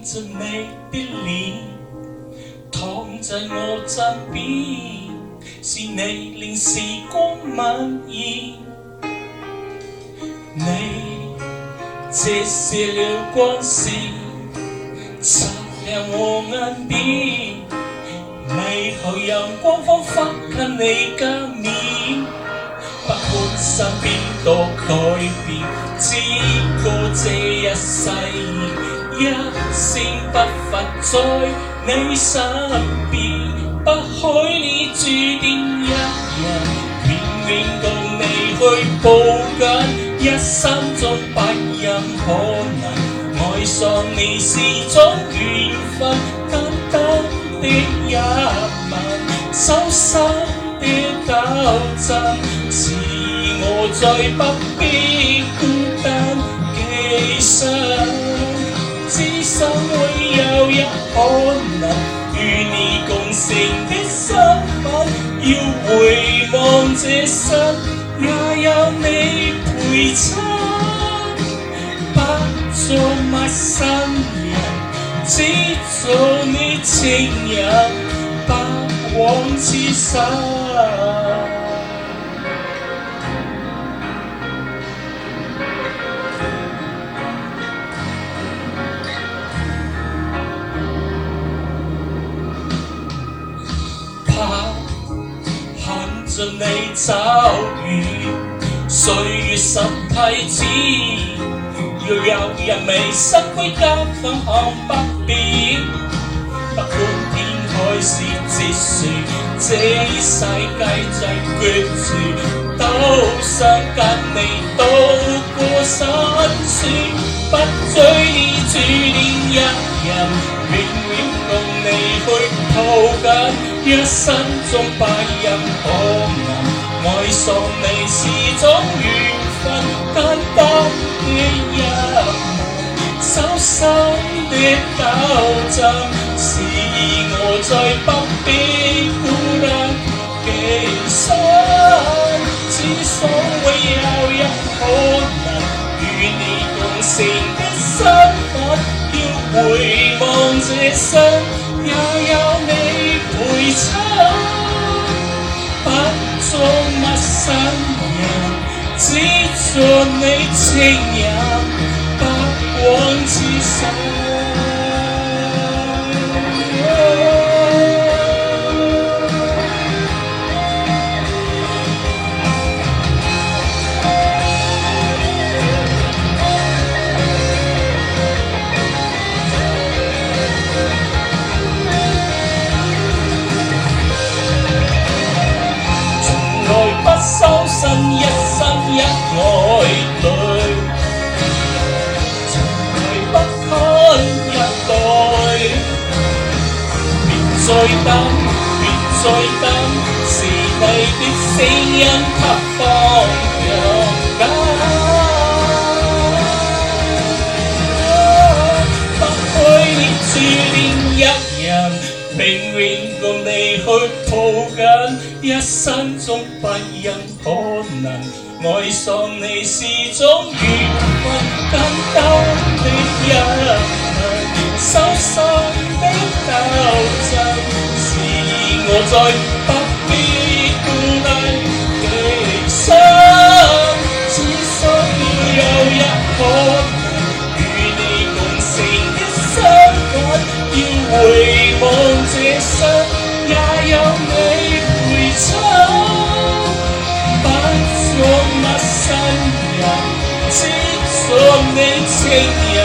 着你的臉，躺在我枕邊，是你令時光蔓延。你折射了光線，擦亮我眼邊，美好陽光仿佛近你加冕。不管身邊多改變，只過這一世，一聲不發在你身邊。不許你注定一人，永遠共你去抱緊，一生中不任可能愛上你是種緣分。簡單的一吻，深深的鬥爭，是我再不必孤單寄生。只想會有一可能與你共成的身份，要回望這生也有你陪襯。不做陌生人，只做你情人，不枉此生。恨盡你找遇，歲月十提子，若有人未失歸家分享不變。不管天海是折樹，這世界在決絕，都想跟你渡過辛酸。不追你注定一人，永遠共你去抱緊，一生中不任可能愛上你是種緣分。簡單的一吻，深深的鬥爭，是我再不必孤單寄生。只想會有一可能與你共成的身份，要回望這生也有你陪襯。不做陌生人，只做你情人，不枉此生。修身一生一愛侶，從來不分一代。別再等，別再等，是你的聲音給放揚緊。不許你注定一人，永遠共你去抱緊，一生中不任可能愛上你是種緣分。簡單的一吻，深深的鬥爭，是我再不必孤單寄生。只想要有一可能與你共成的身份，要回望這生也有你陪襯。不做陌生人，只做你情人，